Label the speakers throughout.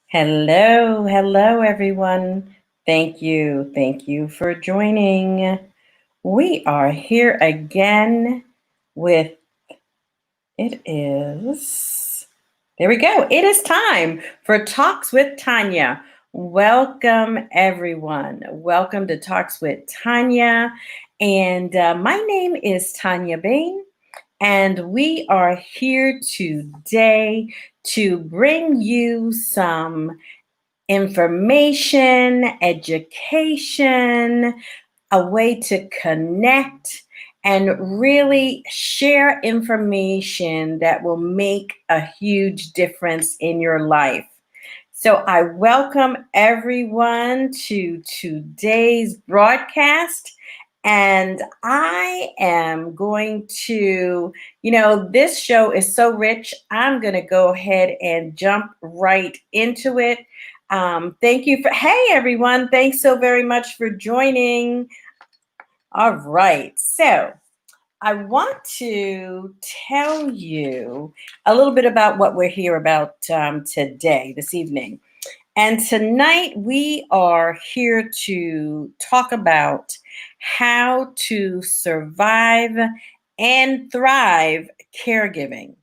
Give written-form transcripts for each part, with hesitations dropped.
Speaker 1: Hello, everyone. Thank you for joining. We are here again with it is, there we go. It is time for Talks with Tanya. Welcome, everyone. Welcome to Talks with Tanya. And my name is Tanya Bain. And we are here today to bring you some information, education, a way to connect and really share information that will make a huge difference in your life. So I welcome everyone to today's broadcast. And I am going to, this show is so rich. I'm going to go ahead and jump right into it. Hey everyone, thanks so very much for joining. All right, so I want to tell you a little bit about what we're here about today, this evening. And tonight we are here to talk about how to survive and thrive caregiving.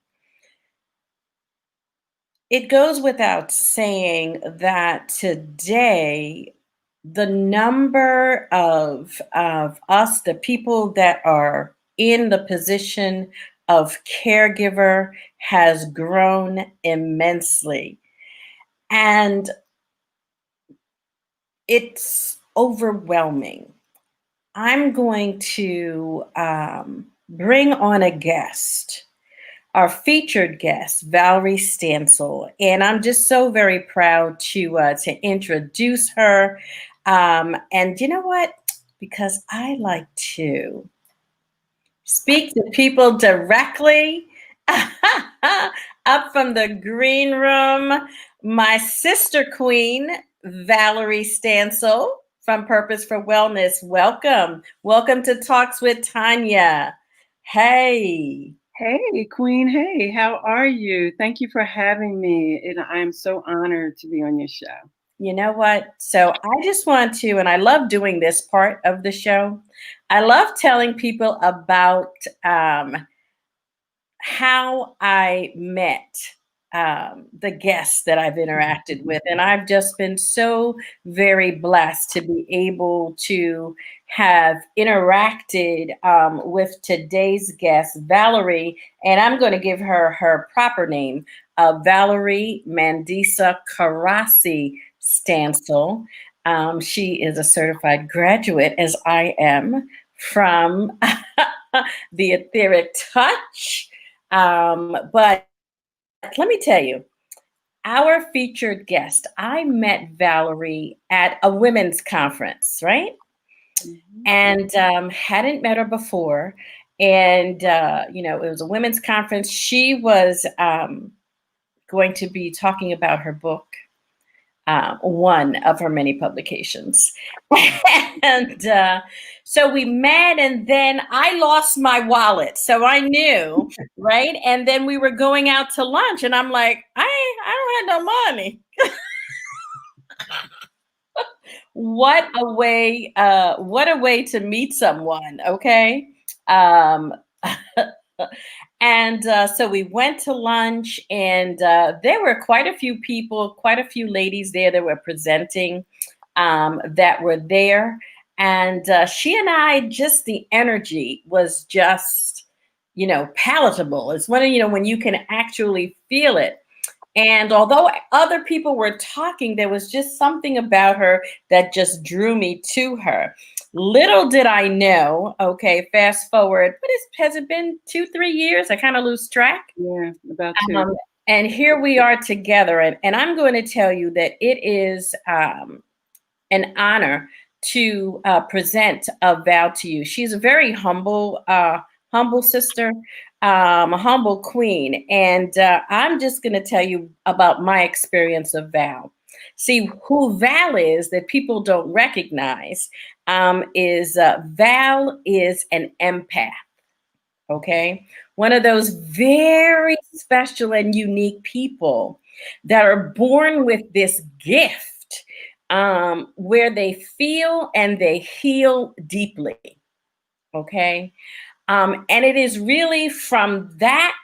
Speaker 1: It goes without saying that today, the number of us, the people that are in the position of caregiver, has grown immensely. And it's overwhelming. I'm going to bring on a guest, our featured guest, Valerie Stancill, and I'm just so very proud to introduce her. And you know what? Because I like to speak to people directly up from the green room. My sister queen, Valerie Stancill from Purpose for Wellness. Welcome. Welcome to Talks with Tanya. Hey.
Speaker 2: Hey, Queen. Hey, how are you? Thank you for having me. And I am so honored to be on your show.
Speaker 1: You know what? So I just want to, and I love doing this part of the show. I love telling people about how I met the guests that I've interacted with. And I've just been so very blessed to be able to have interacted with today's guest, Valerie. And I'm going to give her proper name, Valerie Mandisa Karasi Stancill. She is a certified graduate, as I am, from the Etheric Touch. But let me tell you, our featured guest, I met Valerie at a women's conference, right?
Speaker 2: Mm-hmm.
Speaker 1: And hadn't met her before. And, it was a women's conference. She was going to be talking about her book, one of her many publications. And so we met, and then I lost my wallet. So I knew, right? And then we were going out to lunch, and I'm like, I don't have no money. What a way to meet someone, okay? Um, And so we went to lunch, and there were quite a few people, quite a few ladies there that were presenting that were there. And she and I, just the energy was just, palatable. It's when you can actually feel it. And although other people were talking, there was just something about her that just drew me to her. Little did I know, okay, fast forward, has it been 2, 3 years? I kind of lose track.
Speaker 2: Yeah, about two.
Speaker 1: And here we are together. And I'm going to tell you that it is an honor to present Val to you. She's a very humble sister, a humble queen. And I'm just going to tell you about my experience of Val. See, who Val is that people don't recognize is Val is an empath. Okay. One of those very special and unique people. that are born with this gift, where they feel and they heal deeply. Okay. And it is really from that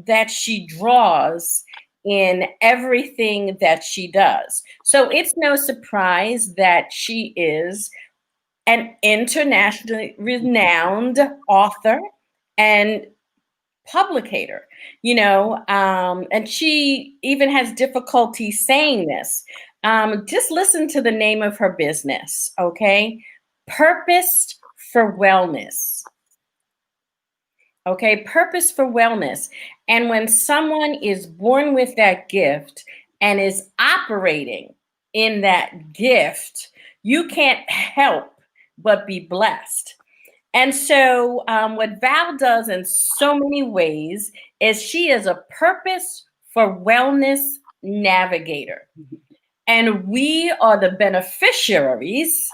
Speaker 1: that she draws in everything that she does. So it's no surprise that she is an internationally renowned author and publicator, and she even has difficulty saying this. Just listen to the name of her business, okay? Purpose for Wellness. Okay, purpose for wellness. And when someone is born with that gift and is operating in that gift, you can't help but be blessed. And so, what Val does in so many ways is she is a purpose for wellness navigator. And we are the beneficiaries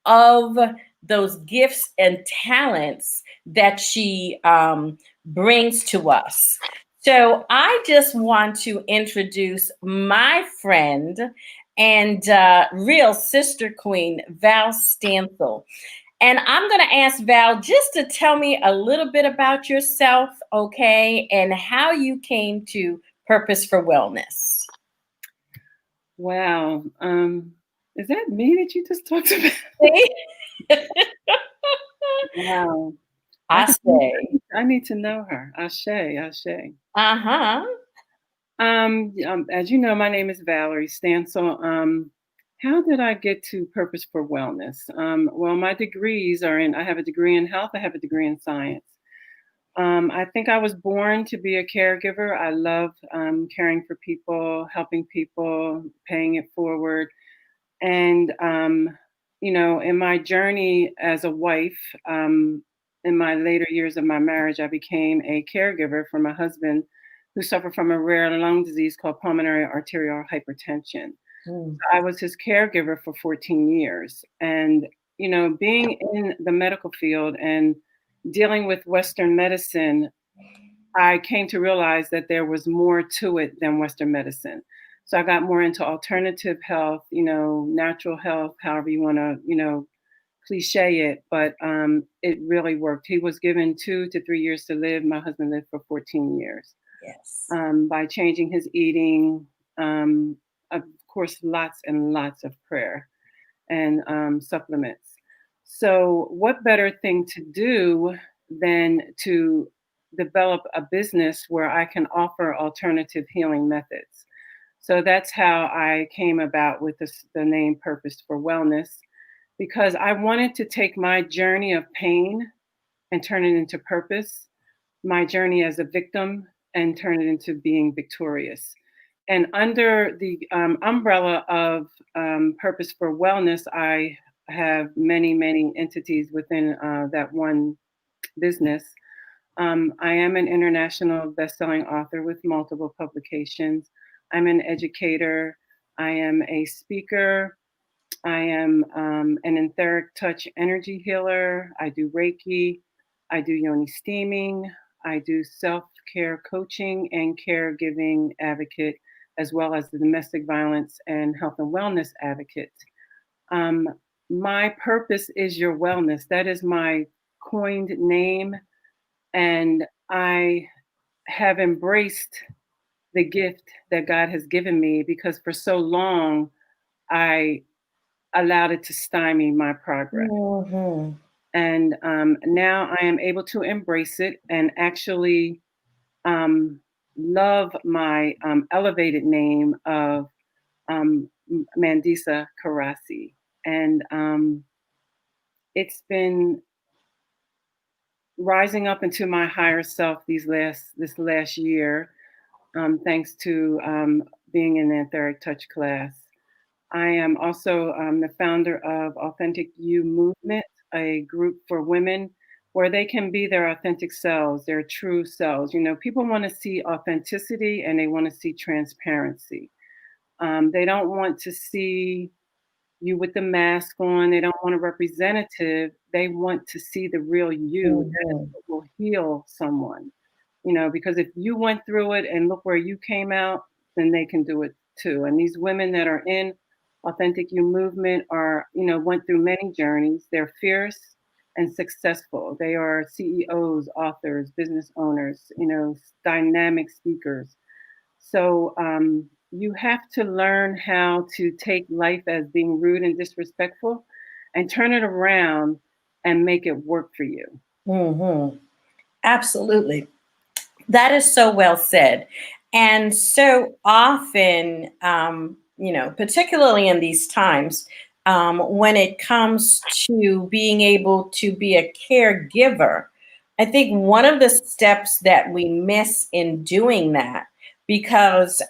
Speaker 1: of those gifts and talents that she brings to us. So I just want to introduce my friend and real sister queen, Val Stancill. And I'm going to ask Val just to tell me a little bit about yourself, okay, and how you came to Purpose for Wellness.
Speaker 2: Wow. Is that me that you just talked about? Wow.
Speaker 1: I say.
Speaker 2: I need to know her. Ashe, Ashe.
Speaker 1: Uh-huh.
Speaker 2: As you know, my name is Valerie Stancill. How did I get to Purpose for Wellness? Well, my degrees are I have a degree in health, I have a degree in science. I think I was born to be a caregiver. I love caring for people, helping people, paying it forward. And, in my journey as a wife, in my later years of my marriage, I became a caregiver for my husband who suffered from a rare lung disease called pulmonary arterial hypertension.
Speaker 1: Mm.
Speaker 2: I was his caregiver for 14 years. And, being in the medical field and dealing with Western medicine, I came to realize that there was more to it than Western medicine. So I got more into alternative health, natural health, however you want to, cliche it, but it really worked. He was given 2 to 3 years to live. My husband lived for 14 years.
Speaker 1: Yes.
Speaker 2: By changing his eating, of course, lots and lots of prayer and supplements. So, what better thing to do than to develop a business where I can offer alternative healing methods? So that's how I came about with the name Purpose for Wellness, because I wanted to take my journey of pain and turn it into purpose, my journey as a victim and turn it into being victorious. And under the umbrella of Purpose for Wellness, I have many, many entities within that one business. I am an international best-selling author with multiple publications. I'm an educator. I am a speaker. I am an etheric touch energy healer. I do Reiki. I do yoni steaming. I do self-care coaching and caregiving advocate, as well as the domestic violence and health and wellness advocate. Um, my purpose is your wellness. That is my coined name. And I have embraced the gift that God has given me because for so long I allowed it to stymie my progress.
Speaker 1: Mm-hmm.
Speaker 2: And now I am able to embrace it and actually love my elevated name of Mandisa Karasi. And it's been rising up into my higher self this last year, thanks to being in the etheric touch class. I am also the founder of Authentic You Movement, a group for women where they can be their authentic selves, their true selves. People want to see authenticity and they want to see transparency. They don't want to see you with the mask on. They don't want a representative. They want to see the real you. That is
Speaker 1: Mm-hmm.
Speaker 2: what will heal someone. Because if you went through it and look where you came out, then they can do it too. And these women that are in Authentic You movement are, went through many journeys. They're fierce and successful. They are CEOs, authors, business owners, dynamic speakers. So you have to learn how to take life as being rude and disrespectful and turn it around and make it work for you.
Speaker 1: Mm-hmm. Absolutely. That is so well said. And so often, particularly in these times, when it comes to being able to be a caregiver, I think one of the steps that we miss in doing that, because,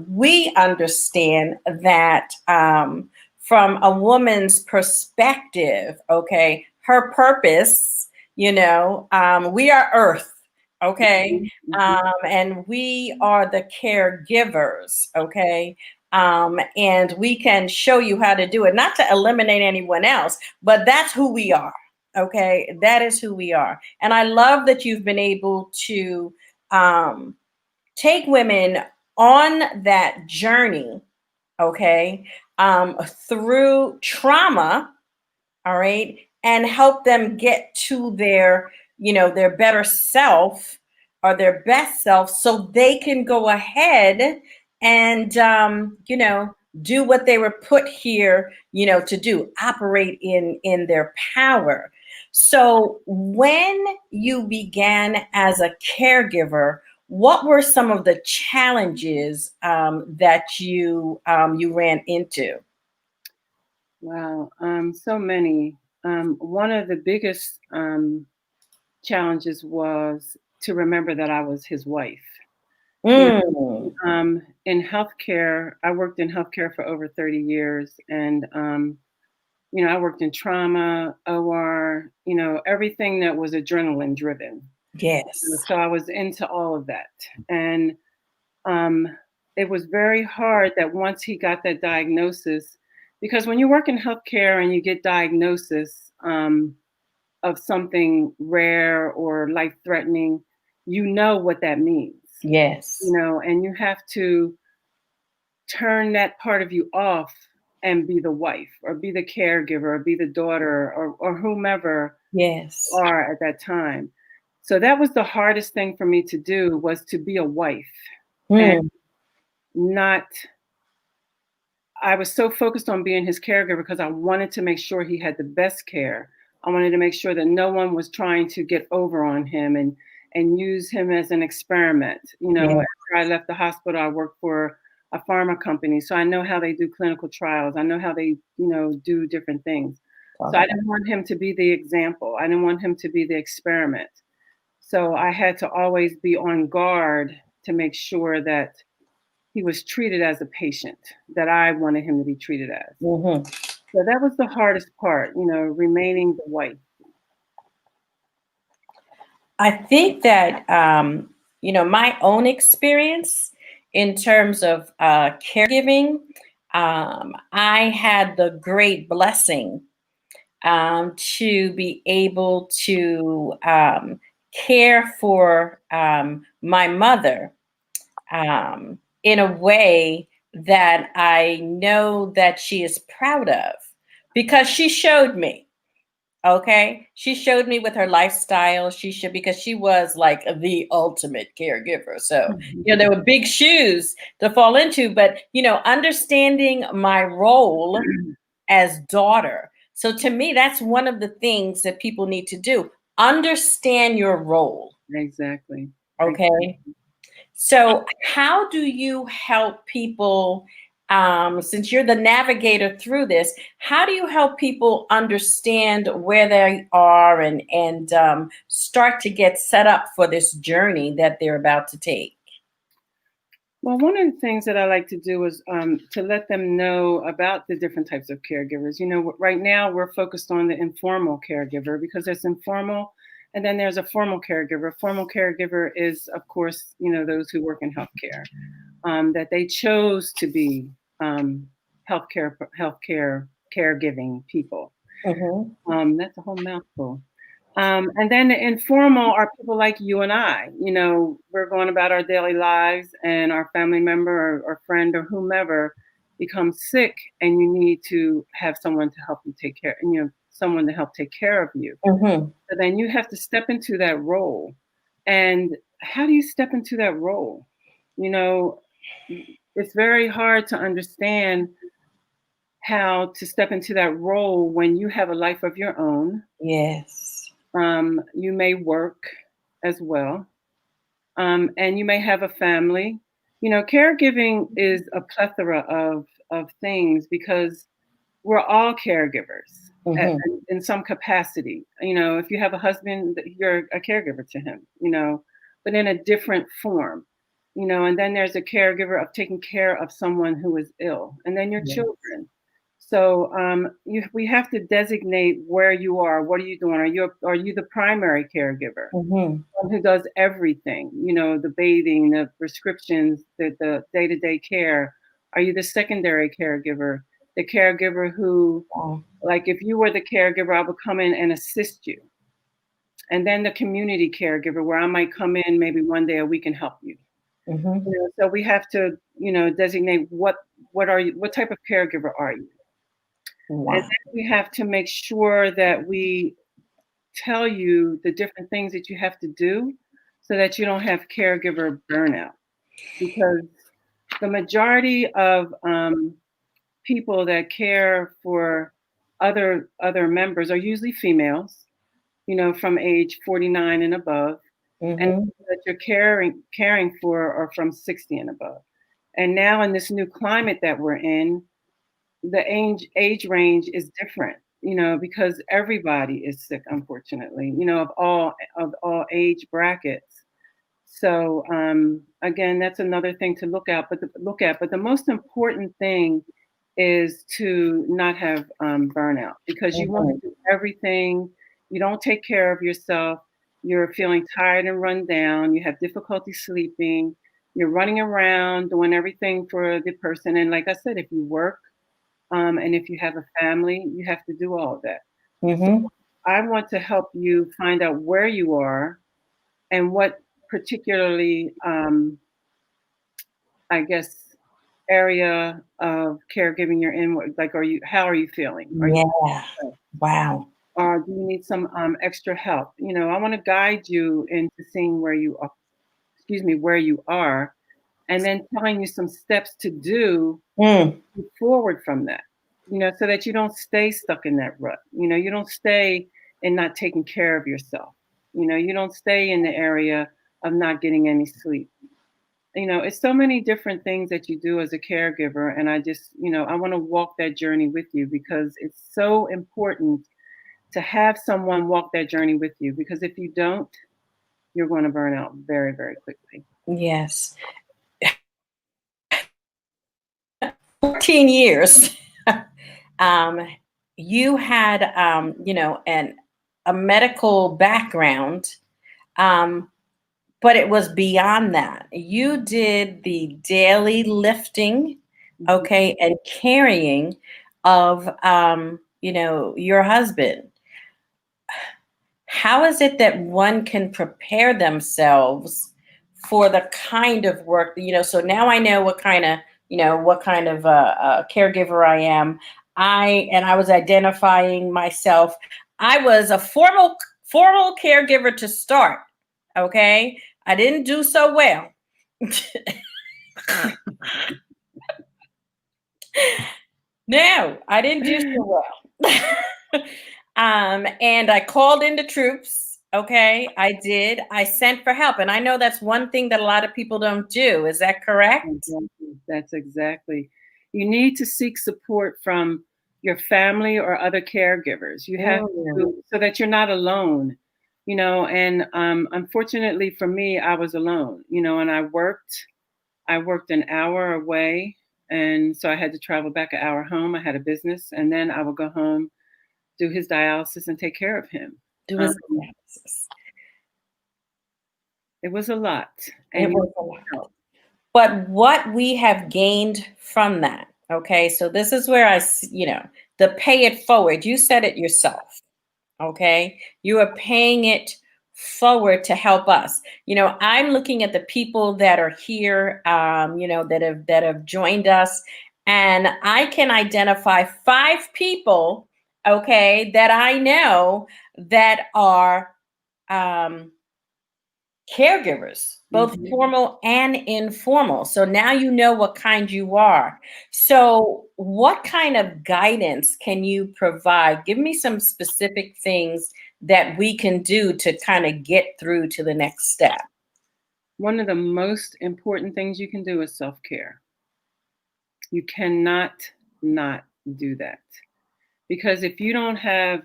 Speaker 1: we understand that from a woman's perspective, okay, her purpose, we are earth. Okay. And we are the caregivers. Okay. And we can show you how to do it, not to eliminate anyone else, but that's who we are. Okay. That is who we are. And I love that you've been able to take women on that journey. Okay. Through trauma. All right, and help them get to their better self or their best self, so they can go ahead and do what they were put here to do, operate in their power. So when you began as a caregiver, what were some of the challenges that you ran into?
Speaker 2: Wow, so many. One of the biggest challenges was to remember that I was his wife. You
Speaker 1: Mm.
Speaker 2: know, in healthcare, I worked in healthcare for over 30 years, and I worked in trauma, OR, everything that was adrenaline driven.
Speaker 1: Yes.
Speaker 2: So I was into all of that, and um, it was very hard that once he got that diagnosis, because when you work in healthcare and you get diagnosis of something rare or life threatening, you know what that means,
Speaker 1: Yes.
Speaker 2: and you have to turn that part of you off and be the wife or be the caregiver or be the daughter or whomever
Speaker 1: Yes.
Speaker 2: you are at that time. So that was the hardest thing for me to do, was to be a wife and
Speaker 1: Mm.
Speaker 2: not I was so focused on being his caregiver because I wanted to make sure he had the best care. I wanted to make sure that no one was trying to get over on him and use him as an experiment.
Speaker 1: Yeah.
Speaker 2: After I left the hospital, I worked for a pharma company, so I know how they do clinical trials. I know how they, do different things.
Speaker 1: Talk
Speaker 2: So I
Speaker 1: about
Speaker 2: didn't want him to be the example. I didn't want him to be the experiment. So I had to always be on guard to make sure that he was treated as a patient that I wanted him to be treated as.
Speaker 1: Mhm.
Speaker 2: So that was the hardest part, remaining the wife.
Speaker 1: I think that my own experience in terms of caregiving, I had the great blessing to be able to care for my mother in a way that I know that she is proud of, because she showed me. Okay, she showed me with her lifestyle. Because she was like the ultimate caregiver. So there were big shoes to fall into, but understanding my role as daughter. So to me, that's one of the things that people need to do. Understand your role.
Speaker 2: Exactly.
Speaker 1: Okay. So, how do you help people? Since you're the navigator through this, how do you help people understand where they are and start to get set up for this journey that they're about to take?
Speaker 2: Well, one of the things that I like to do is to let them know about the different types of caregivers. Right now we're focused on the informal caregiver because there's informal and then there's a formal caregiver. Formal caregiver is, of course, those who work in healthcare, that they chose to be healthcare caregiving people.
Speaker 1: Mm-hmm.
Speaker 2: That's a whole mouthful. And then the informal are people like you and I. We're going about our daily lives, and our family member or friend or whomever becomes sick, and you need to have someone to help you take care, someone to help take care of you.
Speaker 1: Mm-hmm.
Speaker 2: So then you have to step into that role. And how do you step into that role? It's very hard to understand how to step into that role when you have a life of your own.
Speaker 1: Yes.
Speaker 2: You may work as well, and you may have a family. Caregiving is a plethora of things because we're all caregivers
Speaker 1: Mm-hmm.
Speaker 2: in some capacity. If you have a husband, you're a caregiver to him, but in a different form. And then there's a caregiver of taking care of someone who is ill, and then your
Speaker 1: Yes.
Speaker 2: children. So we have to designate where you are. What are you doing? Are you the primary caregiver?
Speaker 1: Mm-hmm.
Speaker 2: Who does everything, the bathing, the prescriptions, the day-to-day care? Are you the secondary caregiver, the caregiver who,
Speaker 1: Wow.
Speaker 2: like, if you were the caregiver, I would come in and assist you? And then the community caregiver, where I might come in maybe one day a week and help you.
Speaker 1: Mm-hmm.
Speaker 2: So we have to, designate what are you, what type of caregiver are you? And
Speaker 1: Wow.
Speaker 2: then we have to make sure that we tell you the different things that you have to do so that you don't have caregiver burnout. Because the majority of people that care for other members are usually females, from age 49 and above, and
Speaker 1: Mm-hmm.
Speaker 2: that you're caring for are from 60 and above. And now in this new climate that we're in, the age range is different, because everybody is sick, unfortunately, of all age brackets. So again, that's another thing to look at. But the most important thing is to not have burnout, because you want
Speaker 1: Mm-hmm.
Speaker 2: to do everything. You don't take care of yourself. You're feeling tired and run down. You have difficulty sleeping. You're running around doing everything for the person. And like I said, if you work, and if you have a family, you have to do all of that. So
Speaker 1: Mm-hmm.
Speaker 2: I want to help you find out where you are and what particularly, I guess, area of caregiving you're in. Like, how are you feeling? Are you,
Speaker 1: Yeah. Wow.
Speaker 2: or do you need some extra help? I want to guide you into seeing where you are, and then telling you some steps to do
Speaker 1: Mm.
Speaker 2: forward from that, so that you don't stay stuck in that rut. You don't stay in not taking care of yourself. You don't stay in the area of not getting any sleep. It's so many different things that you do as a caregiver. And I just, I want to walk that journey with you, because it's so important to have someone walk that journey with you, because if you don't, you're going to burn out very, very quickly.
Speaker 1: Yes. 14 years. um, you had, a medical background, but it was beyond that. You did the daily lifting,
Speaker 2: Mhm.
Speaker 1: okay, and carrying of, your husband. How is it that one can prepare themselves for the kind of work, so now I know what kind of caregiver I am. I was identifying myself. I was a formal caregiver to start. Okay. I didn't do so well. No, I didn't do so well. And I called in the troops. Okay, I did. I sent for help. And I know that's one thing that a lot of people don't do. Is that correct?
Speaker 2: Exactly. That's exactly. You need to seek support from your family or other caregivers. You have
Speaker 1: Mm,
Speaker 2: to, so that you're not alone. And unfortunately for me, I was alone. And I worked. I worked an hour away, and so I had to travel back an hour home. I had a business, and then I would go home, do his dialysis, and take care of him.
Speaker 1: do
Speaker 2: Um,
Speaker 1: his analysis.
Speaker 2: it was a lot,
Speaker 1: It
Speaker 2: and you
Speaker 1: was
Speaker 2: need
Speaker 1: a lot.
Speaker 2: help.
Speaker 1: But what we have gained from that, okay, so this is where the pay it forward. You said it yourself, Okay. You are paying it forward to help us. I'm looking at the people that are here, that have joined us, and I can identify 5 people, okay, that I know that are um, caregivers, both
Speaker 2: Mhm.
Speaker 1: formal and informal. So now you know what kind you are. So, what kind of guidance can you provide? Give me some specific things that we can do to kind of get through to the next step.
Speaker 2: One of the most important things you can do is self-care. You cannot not do that. Because if you don't have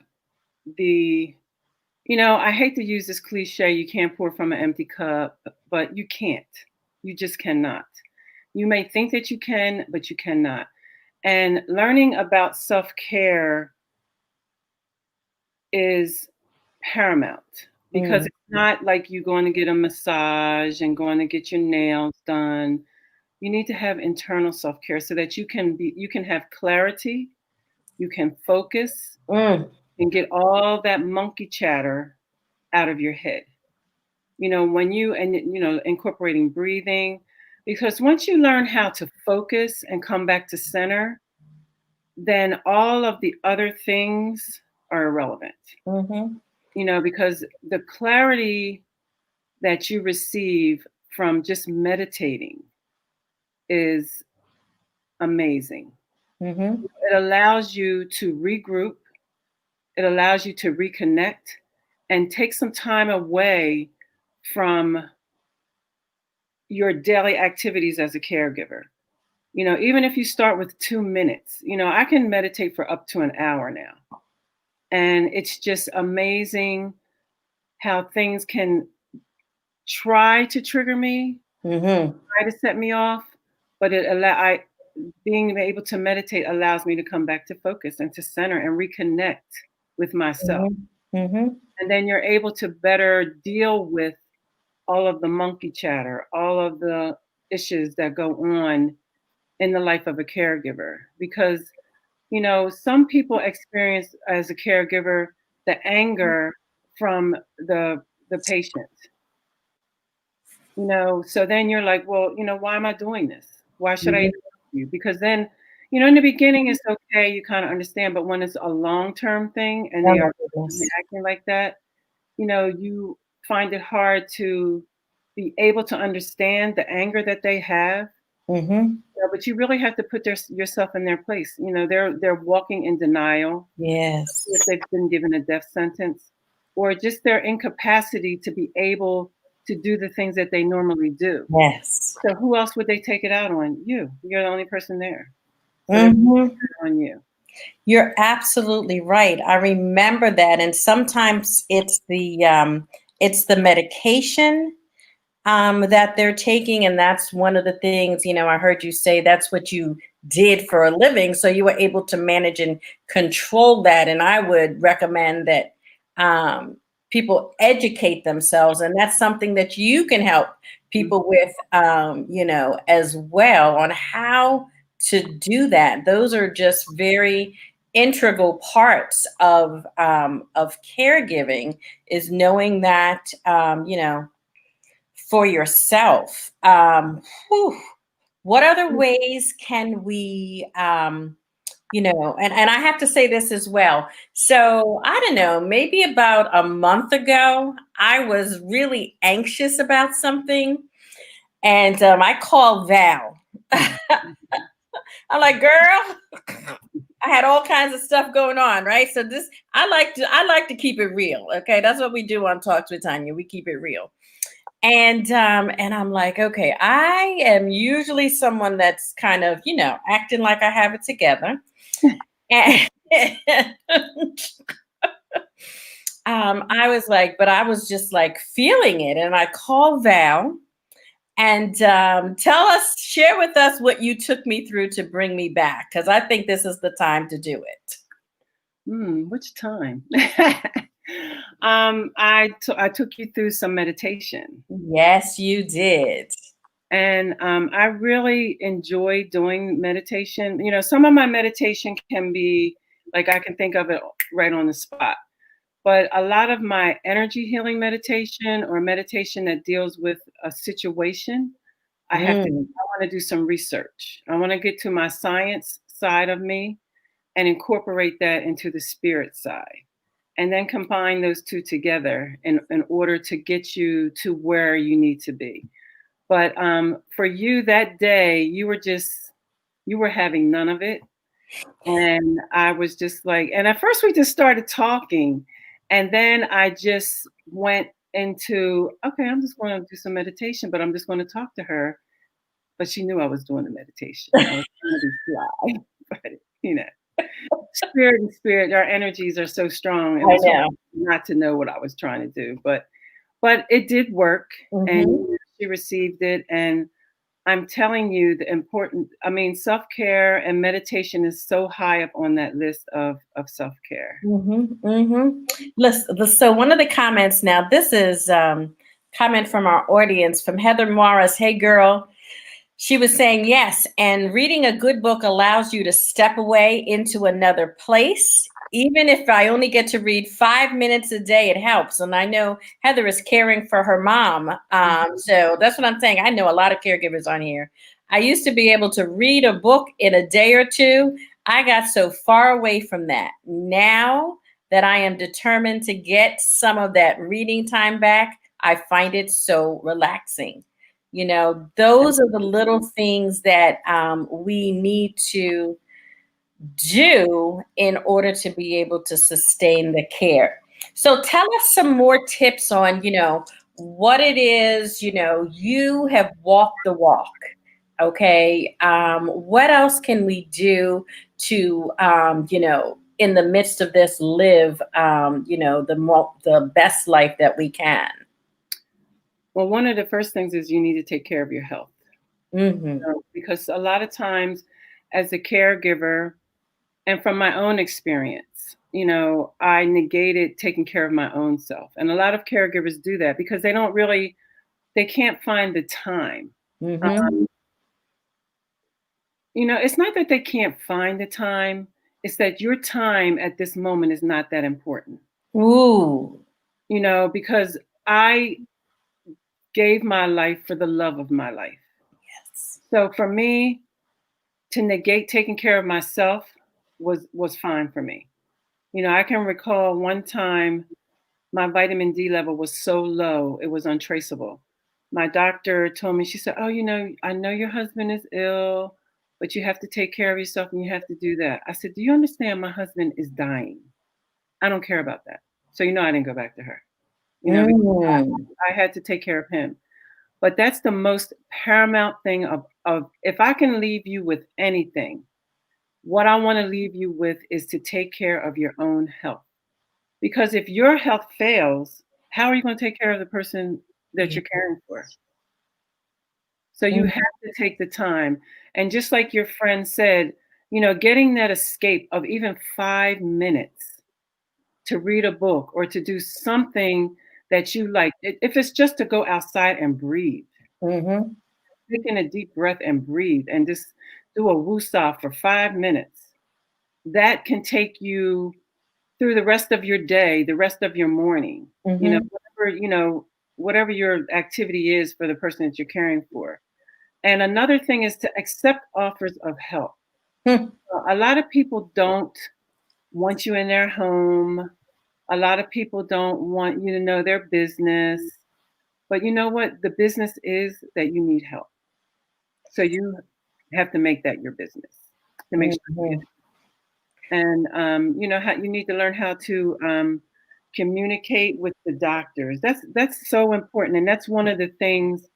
Speaker 2: the I hate to use this cliche, you can't pour from an empty cup, but you can't. You just cannot. You may think that you can, but you cannot. And learning about self-care is paramount because
Speaker 1: Mm,
Speaker 2: it's not like you going to get a massage and going to get your nails done. You need to have internal self-care so that you can have clarity, you can focus
Speaker 1: mm,
Speaker 2: and get all that monkey chatter out of your head. When incorporating breathing, because once you learn how to focus and come back to center, then all of the other things are irrelevant.
Speaker 1: mhm,
Speaker 2: Because the clarity that you receive from just meditating is amazing.
Speaker 1: mhm,
Speaker 2: It allows you to regroup, it allows you to reconnect and take some time away from your daily activities as a caregiver. Even if you start with 2 minutes, I can meditate for up to an hour now. And it's just amazing how things can try to trigger me,
Speaker 1: mhm,
Speaker 2: try to set me off, but being able to meditate allows me to come back to focus and to center and reconnect with myself.
Speaker 1: mhm, mhm.
Speaker 2: And then you're able to better deal with all of the monkey chatter, all of the issues that go on in the life of a caregiver. Because, some people experience as a caregiver the anger from the patient. So then you're like, well, why am I doing this? Why should I even
Speaker 1: Mhm.
Speaker 2: help you? Because then, in the beginning it's okay, you kind of understand, but when it's a long-term thing and
Speaker 1: Oh
Speaker 2: they
Speaker 1: my
Speaker 2: are
Speaker 1: goodness.
Speaker 2: acting like that, you find it hard to be able to understand the anger that they have.
Speaker 1: Mhm.
Speaker 2: But you really have to put yourself in their place. They're walking in denial if
Speaker 1: Yes.
Speaker 2: they've been given a death sentence, or just their incapacity to be able to do the things that they normally do.
Speaker 1: Yes.
Speaker 2: So who else would they take it out on? You. You're the only person there. So they take
Speaker 1: Mhm.
Speaker 2: it on you.
Speaker 1: You're absolutely right. I remember that, and sometimes it's the medication that they're taking, and that's one of the things. I heard you say that's what you did for a living, so you were able to manage and control that. And I would recommend that um, people educate themselves, and that's something that you can help people
Speaker 2: Mhm.
Speaker 1: with, as well on how to do that. Those are just very integral parts of caregiving, is knowing that for yourself. Whew, what other ways can we and I have to say this as well. So I don't know, maybe about a month ago, I was really anxious about something, and I called Val. I'm like, girl, I had all kinds of stuff going on, right? So this, I like to keep it real. Okay, that's what we do on Talks with Tanya. We keep it real. And I'm like, okay, I am usually someone that's kind of, acting like I have it together. And I was like, but I was just like feeling it. And I called Val and share with us what you took me through to bring me back, because I think this is the time to do it.
Speaker 2: Which time? I took you through some meditation.
Speaker 1: Yes, you did.
Speaker 2: And I really enjoy doing meditation. Some of my meditation can be like I can think of it right on the spot. But a lot of my energy healing meditation or meditation that deals with a situation,
Speaker 1: Mm.
Speaker 2: I want to do some research. I want to get to my science side of me and incorporate that into the spirit side. And then combine those two together in order to get you to where you need to be. But for you that day, you were having none of it. And I was just like, and at first we just started talking. And then I just went into, okay, I'm just going to do some meditation, but I'm just going to talk to her. But she knew I was doing the meditation. I was trying to be sly, but you know, spirit and spirit, our energies are so strong. It
Speaker 1: I
Speaker 2: was hard
Speaker 1: know.
Speaker 2: not to know what I was trying to do, but it did work, and
Speaker 1: Hmm.
Speaker 2: she received it. And I'm telling you the important, I mean, self-care and meditation is so high up on that list of self-care.
Speaker 1: Hmm. Hmm. Listen, so one of the comments now, this is comment from our audience from Heather Morris. Hey, girl. She was saying yes, and reading a good book allows you to step away into another place. Even if I only get to read 5 minutes a day, it helps. And I know Heather is caring for her mom.
Speaker 2: Mhm.
Speaker 1: So that's what I'm saying. I know a lot of caregivers on here. I used to be able to read a book in a day or two. I got so far away from that. Now that I am determined to get some of that reading time back, I find it so relaxing. Those are the little things that we need to do in order to be able to sustain the care. So tell us some more tips on, what it is, you have walked the walk. Okay. What else can we do to, in the midst of this, live, the best life that we can?
Speaker 2: Well, one of the first things is you need to take care of your health.
Speaker 1: Hmm.
Speaker 2: Because a lot of times as a caregiver, and from my own experience, I negated taking care of my own self. And a lot of caregivers do that because they can't find the time.
Speaker 1: Hmm.
Speaker 2: It's not that they can't find the time, it's that your time at this moment is not that important,
Speaker 1: Ooh.
Speaker 2: because I gave my life for the love of my life.
Speaker 1: Yes.
Speaker 2: So for me to negate taking care of myself was fine for me. I can recall one time my vitamin D level was so low, it was untraceable. My doctor told me, she said, "Oh, I know your husband is ill, but you have to take care of yourself and you have to do that." I said, "Do you understand my husband is dying? I don't care about that." So, I didn't go back to her, because
Speaker 1: Mm.
Speaker 2: I had to take care of him. But that's the most paramount thing of if I can leave you with anything, what I want to leave you with is to take care of your own health. Because if your health fails, how are you going to take care of the person that
Speaker 1: Yeah.
Speaker 2: you're caring for? So you
Speaker 1: Mm.
Speaker 2: have to take the time. And just like your friend said, getting that escape of even 5 minutes to read a book or to do something that you like, if it's just to go outside and breathe,
Speaker 1: Mhm.
Speaker 2: take in a deep breath and breathe and just do a woosah for 5 minutes, that can take you through the rest of your day, the rest of your morning,
Speaker 1: Mhm.
Speaker 2: whatever your activity is for the person that you're caring for. And another thing is to accept offers of help.
Speaker 1: Hmm.
Speaker 2: A lot of people don't want you in their home. A lot of people don't want you to know their business. But you know what? The business is that you need help. So you have to make that your business to make sure you get
Speaker 1: Mhm.
Speaker 2: it. And how you need to learn how to communicate with the doctors. That's so important, and that's one of the things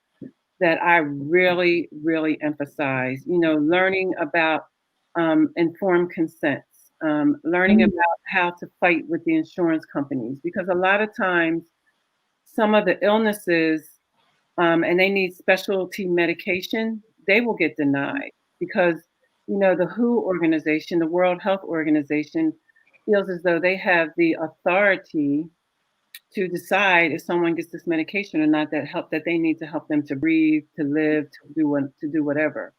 Speaker 2: that I really, really emphasize. Learning about informed consents, learning
Speaker 1: Mm.
Speaker 2: about how to fight with the insurance companies, because a lot of times some of the illnesses, and they need specialty medication, they will get denied because the WHO organization, the World Health Organization, feels as though they have the authority to decide if someone gets this medication or not, that they need to help them to breathe, to live, to do whatever.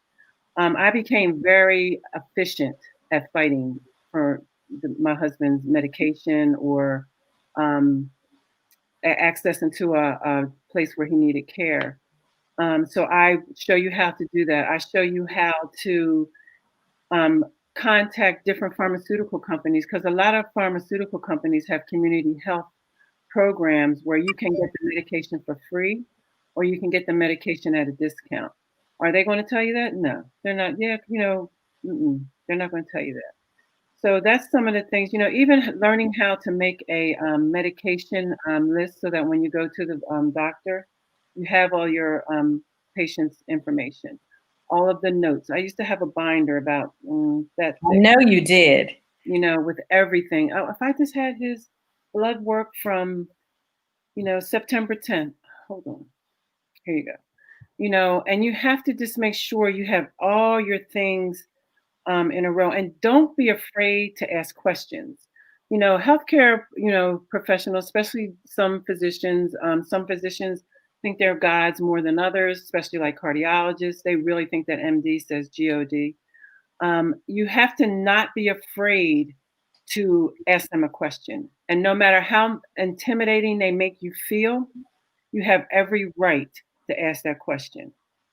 Speaker 2: I became very efficient at fighting for my husband's medication or um, access into a place where he needed care. So I show you how to do that. I show you how to um, contact different pharmaceutical companies, because a lot of pharmaceutical companies have community health programs where you can get the medication for free or you can get the medication at a discount. Are they going to tell you that? No, they're not. Yeah, they're not going to tell you that. So that's some of the things, even learning how to make a medication list so that when you go to the doctor, you have all your patient's information, all of the notes. I used to have a binder about that
Speaker 1: I
Speaker 2: thick,
Speaker 1: know you did.
Speaker 2: with everything. Oh, if I just had his blood work from, September 10th. Hold on. Here you go. And you have to just make sure you have all your things in a row. And don't be afraid to ask questions. Healthcare, professionals, especially some physicians think they're gods more than others, especially like cardiologists. They really think that MD says God. You have to not be afraid to ask them a question. And no matter how intimidating they make you feel, you have every right to ask that question.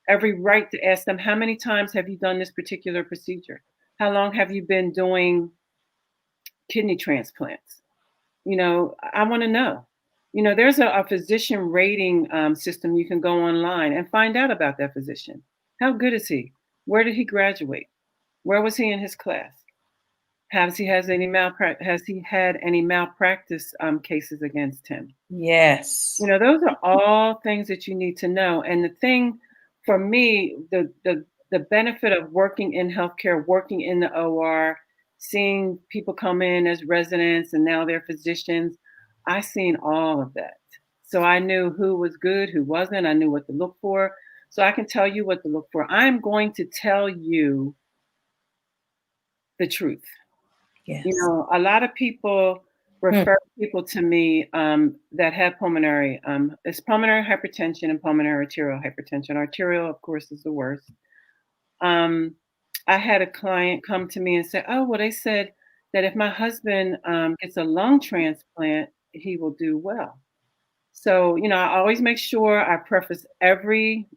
Speaker 2: Every right to ask them, how many times have you done this particular procedure? How long have you been doing kidney transplants? I want to know. There's a physician rating system. You can go online and find out about that physician. How good is he? Where did he graduate? Where was he in his class? Has he had any malpractice cases against him?
Speaker 1: Yes.
Speaker 2: Those are all things that you need to know. And the thing for me, the benefit of working in healthcare, working in the OR, seeing people come in as residents and now they're physicians, I seen all of that. So I knew who was good, who wasn't. I knew what to look for. So I can tell you what to look for. I'm going to tell you the truth.
Speaker 1: Yes.
Speaker 2: A lot of people refer people to me that have pulmonary. It's pulmonary hypertension and pulmonary arterial hypertension. Arterial, of course, is the worst. I had a client come to me and say, "Oh, well, they said that if my husband gets a lung transplant, he will do well." So, I always make sure I preface every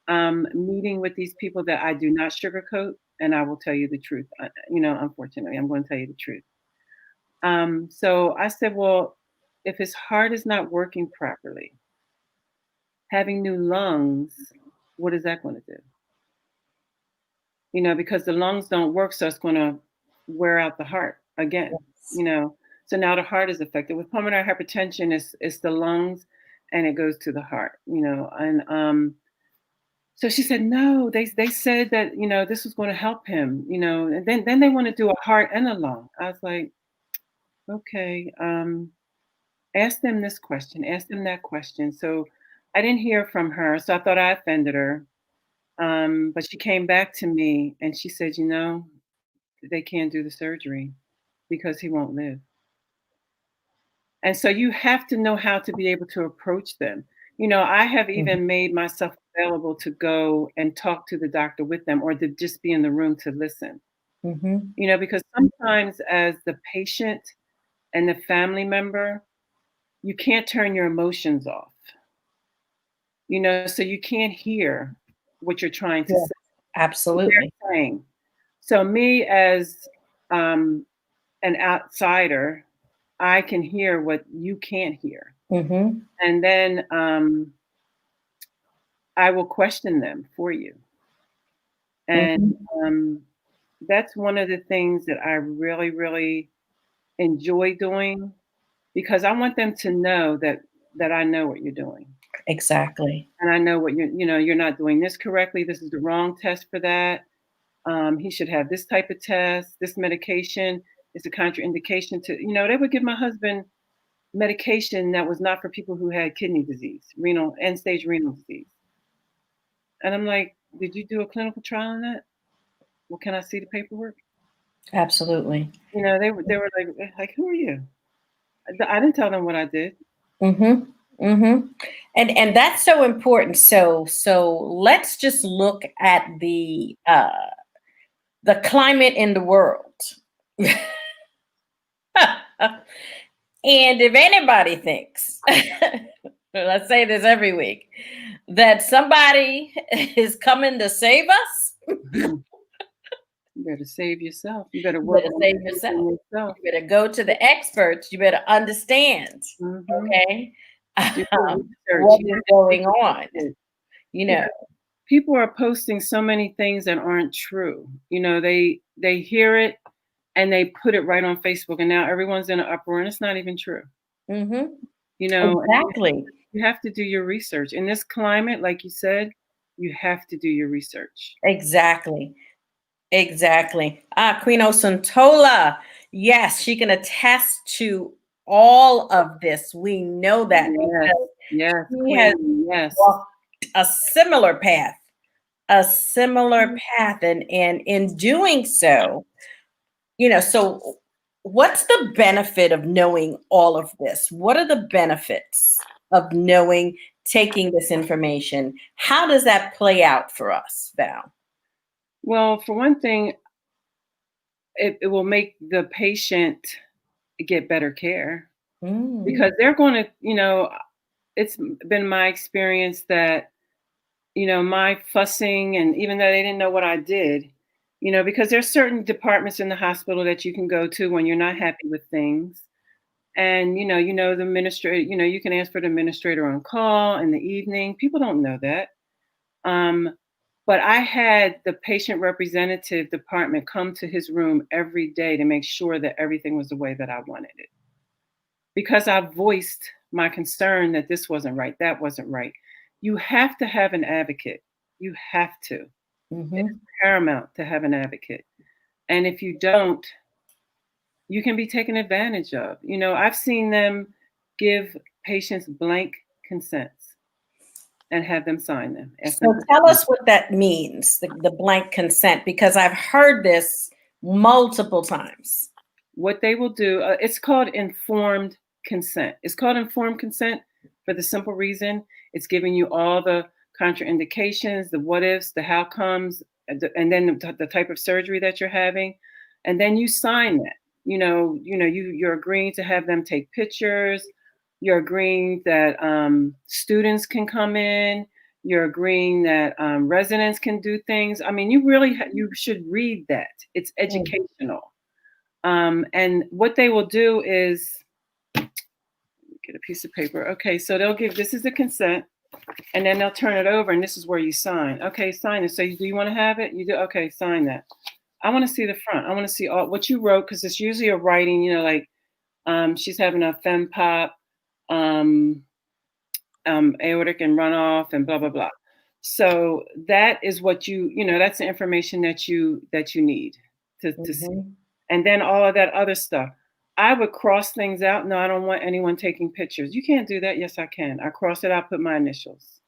Speaker 2: meeting with these people that I do not sugarcoat, and I will tell you the truth. Unfortunately, I'm going to tell you the truth. So I said, well, if his heart is not working properly, having new lungs, what is that going to do? Because the lungs don't work, so it's going to wear out the heart again.
Speaker 1: Yes.
Speaker 2: So now the heart is affected. With pulmonary hypertension, it's the lungs, and it goes to the heart. And so she said, no, they said that this was going to help him. And then they want to do a heart and a lung. I was like, okay. Ask them this question, ask them that question. So I didn't hear from her, so I thought I offended her. But she came back to me and she said, they can't do the surgery because he won't live. And so you have to know how to be able to approach them. I have even made myself available to go and talk to the doctor with them or to just be in the room to listen. Because sometimes as the patient and the family member, you can't turn your emotions off. So you can't hear what you're trying to say.
Speaker 1: Absolutely.
Speaker 2: They're saying. So me as an outsider, I can hear what you can't hear. And then I will question them for you. And that's one of the things that I really, really enjoy doing, because I want them to know that I know what you're doing.
Speaker 1: Exactly.
Speaker 2: And I know what you're not doing this correctly. This is the wrong test for that. He should have this type of test. This medication is a contraindication to, they would give my husband medication that was not for people who had kidney disease, end-stage renal disease. And I'm like, did you do a clinical trial on that? Well, can I see the paperwork?
Speaker 1: Absolutely.
Speaker 2: They were like, who are you? I didn't tell them what I did.
Speaker 1: And that's so important. So let's just look at the climate in the world. And if anybody thinks, I say this every week, that somebody is coming to save us,
Speaker 2: Mhm. You better save yourself. You better
Speaker 1: you
Speaker 2: work
Speaker 1: better
Speaker 2: on
Speaker 1: save yourself.
Speaker 2: saving yourself.
Speaker 1: You better go to the experts. You better understand,
Speaker 2: Mhm.
Speaker 1: okay,
Speaker 2: Do your research.
Speaker 1: what
Speaker 2: You
Speaker 1: is
Speaker 2: have to
Speaker 1: going
Speaker 2: do
Speaker 1: on.
Speaker 2: your research.
Speaker 1: You
Speaker 2: You
Speaker 1: know,
Speaker 2: know, people are posting so many things that aren't true. You know, they hear it and they put it right on Facebook, and now everyone's in an uproar, and it's not even true.
Speaker 1: hmm
Speaker 2: You know, and
Speaker 1: exactly,
Speaker 2: you have to do your research. In this climate, like you said, you have to do your research.
Speaker 1: exactly, exactly. Queen Osuntola, yes, she can attest to all of this. We know that
Speaker 2: Yes,
Speaker 1: because
Speaker 2: yes,
Speaker 1: she has
Speaker 2: queen, yes.
Speaker 1: walked a similar path, a similar
Speaker 2: Mhm.
Speaker 1: path, and in doing so, so what's the benefit of knowing all of this? What are the benefits of knowing, taking this information? How does that play out for us, Val?
Speaker 2: Well, for one thing, it will make the patient get better care
Speaker 1: Mm.
Speaker 2: because they're going to, it's been my experience that, my fussing, and even though they didn't know what I did, because there's certain departments in the hospital that you can go to when you're not happy with things. And the administrator, you can ask for the administrator on call in the evening. People don't know that. Um, but I had the patient representative department come to his room every day to make sure that everything was the way that I wanted it. Because I voiced my concern that this wasn't right, that wasn't right. You have to have an advocate. You have to. It's
Speaker 1: hmm
Speaker 2: paramount to have an advocate. And if you don't, you can be taken advantage of. I've seen them give patients blank consents and have them sign them, ask them
Speaker 1: So
Speaker 2: to
Speaker 1: tell
Speaker 2: sign.
Speaker 1: us what that means, the blank consent, because I've heard this multiple times.
Speaker 2: What they will do, it's called informed consent. It's called informed consent for the simple reason it's giving you all the contraindications, the what ifs, the how comes, and then the type of surgery that you're having, and then you sign that. You're agreeing to have them take pictures. You're agreeing that students can come in. You're agreeing that residents can do things. I mean, you really you should read that. It's
Speaker 1: Mm.
Speaker 2: educational. And what they will do is get a piece of paper. Okay, so they'll give this is the consent, and then they'll turn it over, and this is where you sign. Okay, sign it. So do you want to have it? You do. Okay, sign that. I want to see the front. I want to see all what you wrote because it's usually a writing. Like she's having a fem pop, um, aortic and runoff, and blah blah blah. So that is what that's the information that you need to see.
Speaker 1: Mhm.
Speaker 2: And then all of that other stuff. I would cross things out. No, I don't want anyone taking pictures. You can't do that. Yes, I can. I cross it out, put my initials.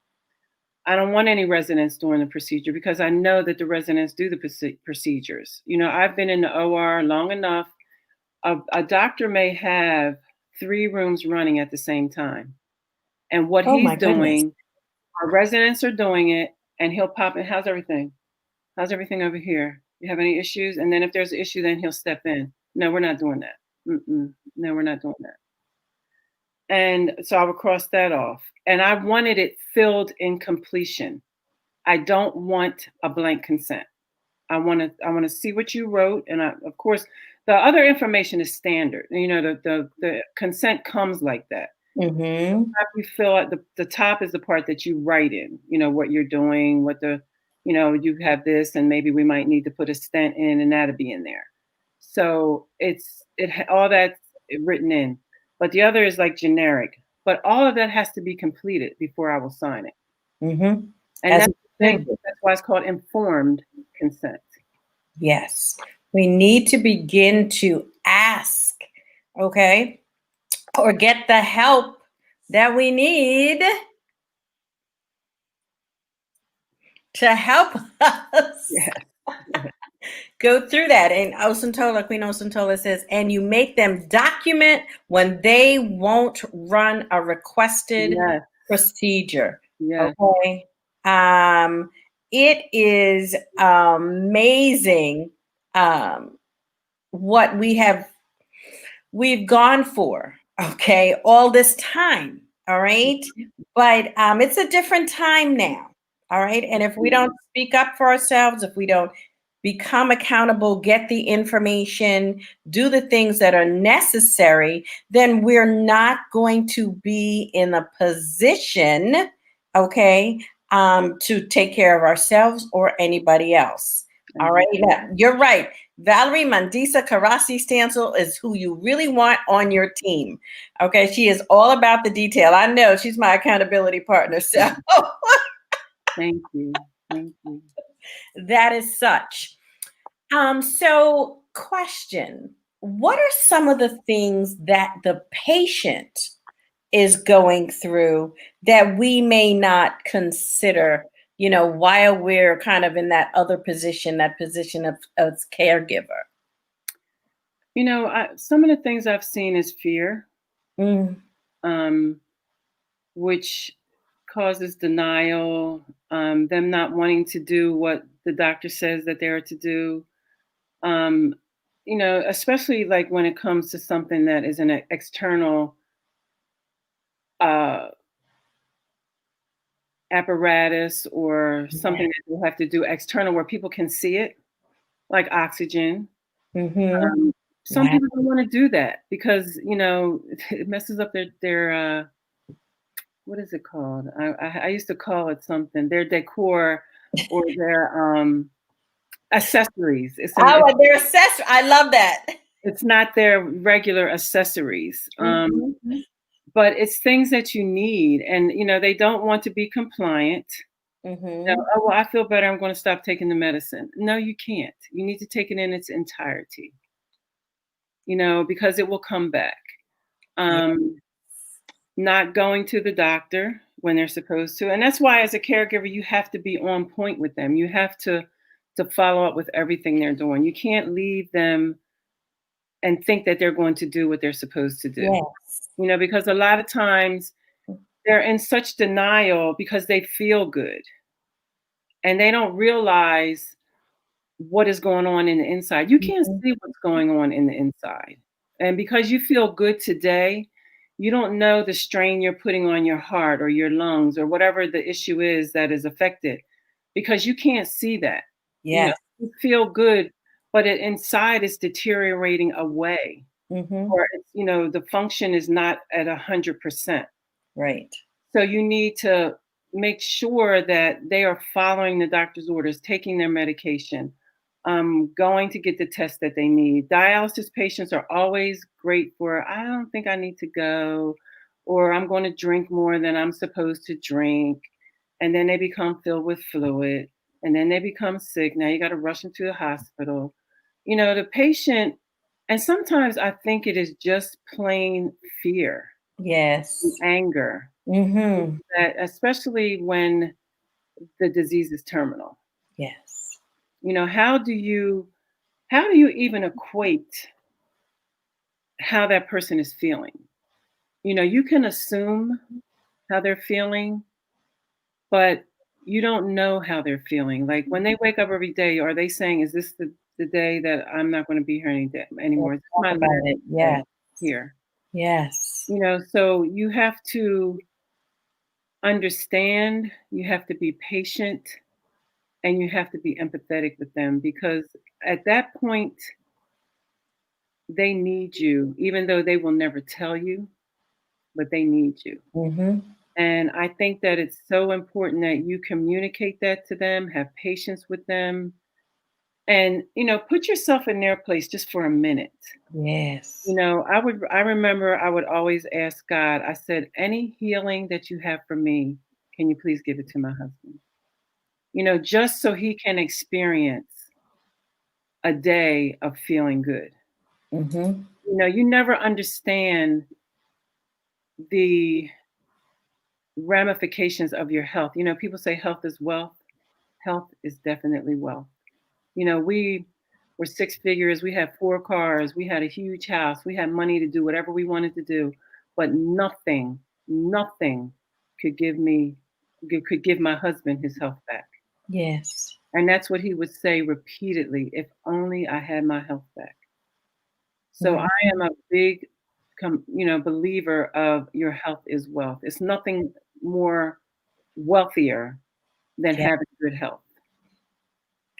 Speaker 2: I don't want any residents doing the procedure because I know that the residents do the procedures. I've been in the OR long enough. A doctor may have 3 rooms running at the same time. And what
Speaker 1: Oh
Speaker 2: he's
Speaker 1: my goodness.
Speaker 2: doing, our residents are doing it, and he'll pop in. How's everything? How's everything over here? You have any issues? And then if there's an issue, then he'll step in. No, we're not doing that. Mm-mm. No, we're not doing that. And so I would cross that off. And I wanted it filled in completion. I don't want a blank consent. I want to see what you wrote. And of course, the other information is standard. The consent comes like that.
Speaker 1: hmm
Speaker 2: You fill out the top is the part that you write in, what you're doing, you have this, and maybe we might need to put a stent in, and that'll be in there. So all that's written in, but the other is like generic. But all of that has to be completed before I will sign it,
Speaker 1: hmm
Speaker 2: and
Speaker 1: As
Speaker 2: that's
Speaker 1: it
Speaker 2: the thing.
Speaker 1: should be.
Speaker 2: That's why it's called informed consent.
Speaker 1: Yes. We need to begin to ask, okay, or get the help that we need to help us
Speaker 2: Yes.
Speaker 1: go through that. And Queen Osuntola says, and you make them document when they won't run a requested
Speaker 2: Yes.
Speaker 1: procedure.
Speaker 2: Yes.
Speaker 1: Okay. It is amazing what we've gone for. okay, all this time. All right.
Speaker 2: Mhm.
Speaker 1: But it's a different time now. All right. And if we don't speak up for ourselves, if we don't become accountable, get the information, do the things that are necessary, then we're not going to be in a position, okay, to take care of ourselves or anybody else. All right.
Speaker 2: Exactly.
Speaker 1: Now, you're right. Valerie Mandisa Karasi Stancill is who you really want on your team. Okay. She is all about the detail. I know she's my accountability partner. So
Speaker 2: Thank you. Thank you.
Speaker 1: that is such. So question, what are some of the things that the patient is going through that we may not consider, while we're kind of in that other position, that position of caregiver?
Speaker 2: Some of the things I've seen is fear,
Speaker 1: Mm,
Speaker 2: um, which causes denial, them not wanting to do what the doctor says that they're to do. Um, especially like when it comes to something that is an external uh, apparatus or
Speaker 1: yeah.
Speaker 2: something that you have to do external where people can see it, like oxygen.
Speaker 1: Mm-hmm.
Speaker 2: Um, some
Speaker 1: Yeah.
Speaker 2: people don't want to do that because it messes up their what is it called? I used to call it something. Their decor or their accessories.
Speaker 1: Oh, and their accessory. I love that.
Speaker 2: It's not their regular accessories.
Speaker 1: Mm-hmm.
Speaker 2: But it's things that you need, and they don't want to be compliant.
Speaker 1: Mm-hmm.
Speaker 2: Oh well, I feel better. I'm going to stop taking the medicine. No, you can't. You need to take it in its entirety. Because it will come back.
Speaker 1: Yeah.
Speaker 2: Um, Not going to the doctor when they're supposed to, and that's why as a caregiver you have to be on point with them. You have to follow up with everything they're doing. You can't leave them and think that they're going to do what they're supposed to do.
Speaker 1: Yes.
Speaker 2: Because a lot of times they're in such denial because they feel good and they don't realize what is going on in the inside. You can't
Speaker 1: Mhm.
Speaker 2: see what's going on in the inside. And because you feel good today, you don't know the strain you're putting on your heart or your lungs or whatever the issue is that is affected because you can't see that.
Speaker 1: Yes.
Speaker 2: You feel good, but inside is deteriorating away
Speaker 1: Mm-hmm.
Speaker 2: or the function is not at 100%.
Speaker 1: Right.
Speaker 2: So you need to make sure that they are following the doctor's orders, taking their medication, going to get the tests that they need. Dialysis patients are always great for, I don't think I need to go, or I'm going to drink more than I'm supposed to drink. And then they become filled with fluid, and then they become sick. Now you got to rush them to the hospital. The patient, and sometimes I think it is just plain fear and
Speaker 1: Yes.
Speaker 2: anger
Speaker 1: Mm-hmm.
Speaker 2: that especially when the disease is terminal.
Speaker 1: Yes.
Speaker 2: How do you even equate how that person is feeling? You can assume how they're feeling, but you don't know how they're feeling. Like when they wake up every day, are they saying, "Is this the day that I'm not going to be here
Speaker 1: Let's
Speaker 2: anymore? Is this
Speaker 1: talk
Speaker 2: my
Speaker 1: about
Speaker 2: last
Speaker 1: it.
Speaker 2: day
Speaker 1: Yes.
Speaker 2: here?"
Speaker 1: Yes.
Speaker 2: So you have to understand. You have to be patient and you have to be empathetic with them because at that point they need you even though they will never tell you, but they need you.
Speaker 1: Mm-hmm.
Speaker 2: And I think that it's so important that you communicate that to them, have patience with them, and put yourself in their place just for a minute.
Speaker 1: Yes.
Speaker 2: I remember I would always ask God, I said, any healing that you have for me, can you please give it to my husband, just so he can experience a day of feeling good.
Speaker 1: Mm-hmm.
Speaker 2: You never understand the ramifications of your health. People say health is wealth. Health is definitely wealth. We were six figures. We had four cars. We had a huge house. We had money to do whatever we wanted to do, but nothing could give my husband his health back.
Speaker 1: Yes.
Speaker 2: And that's what he would say repeatedly. If only I had my health back. So I
Speaker 1: Mm-hmm.
Speaker 2: am a big believer of your health is wealth. It's nothing more wealthier than
Speaker 1: Yeah.
Speaker 2: having good health.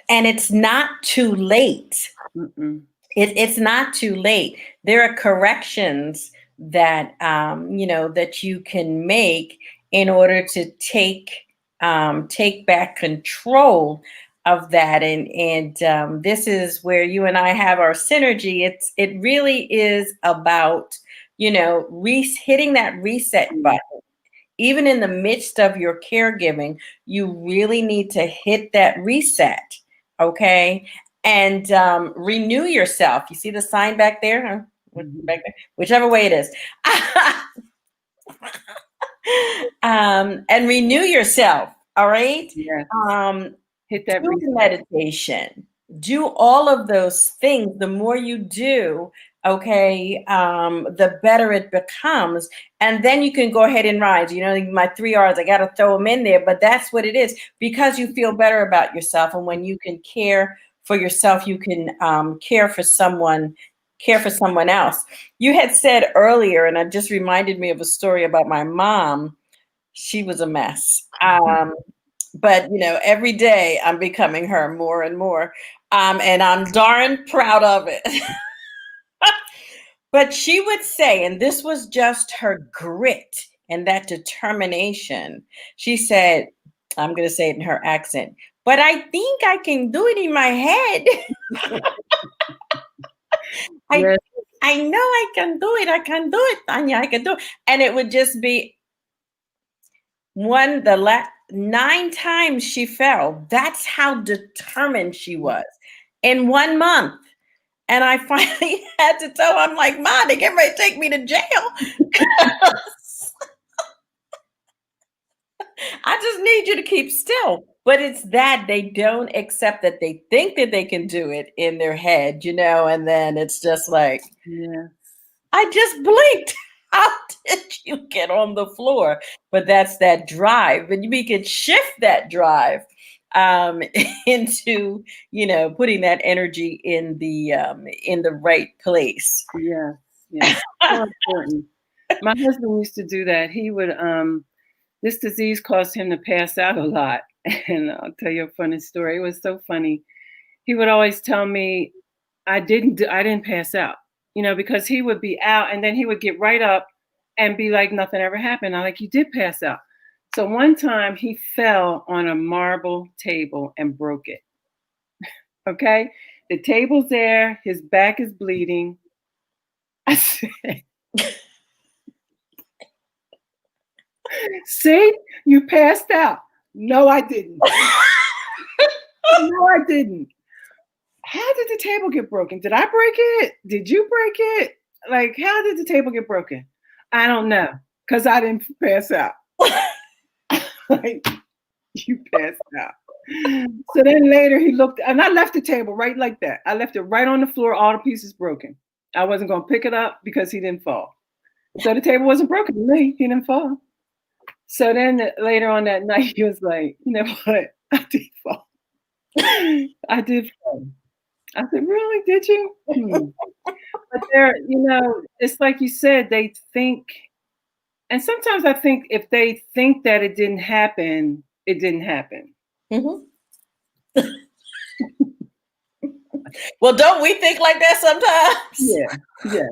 Speaker 1: And it's not too late.
Speaker 2: Mm-mm.
Speaker 1: It's not too late. There are corrections that that you can make in order to take back control of that. And this is where you and I have our synergy. It really is about hitting that reset button. Even in the midst of your caregiving, you really need to hit that reset, okay? And renew yourself. You see the sign back there? Huh? Back there? Whichever way it is. And renew yourself, all right?
Speaker 2: Yeah.
Speaker 1: Um,
Speaker 2: Hit that
Speaker 1: do
Speaker 2: reset.
Speaker 1: meditation, do all of those things. The more you do, okay, the better it becomes. And then you can go ahead and rise. My 3 R's, I got to throw them in there, but that's what it is, because you feel better about yourself. And when you can care for yourself, you can care for someone else. You had said earlier, and it just reminded me of a story about my mom. She was a mess. But every day I'm becoming her more and more. And I'm darn proud of it. But she would say, and this was just her grit and that determination. She said, I'm going to say it in her accent, but I think I can do it in my head.
Speaker 2: Yes.
Speaker 1: I know I can do it. I can do it, Tanya. I can do it. And it would just be 9 times she fell. That's how determined she was in 1 month. And I finally had to tell her, I'm like, Mom, they get ready to take me to jail. I just need you to keep still. But it's that they don't accept that. They think that they can do it in their head, and then it's just like,
Speaker 2: Yeah.
Speaker 1: I just blinked. How did you get on the floor? But that's that drive. And we can shift that drive into, putting that energy in the right place.
Speaker 2: Yes. Yes. So important. My husband used to do that. He would this disease caused him to pass out a lot. And I'll tell you a funny story. It was so funny. He would always tell me I didn't pass out, because he would be out and then he would get right up and be like nothing ever happened. I'm like, you did pass out. So one time he fell on a marble table and broke it. Okay. The table's there, his back is bleeding. I said, see, you passed out. No, I didn't. No, I didn't. How did the table get broken? Did I break it? Did you break it? Like, how did the table get broken? I don't know, because I didn't pass out. Like, you passed out. So then later he looked, and I left the table right like that. I left it right on the floor, all the pieces broken. I wasn't going to pick it up because he didn't fall. So the table wasn't broken to me. He didn't fall. So then later on that night, he was like, you know what? I did fall. I did fall. I said, really? Did you? But it's like you said, they think, and sometimes I think if they think that it didn't happen, it didn't happen.
Speaker 1: Mm-hmm. Well, don't we think like that sometimes?
Speaker 2: Yeah,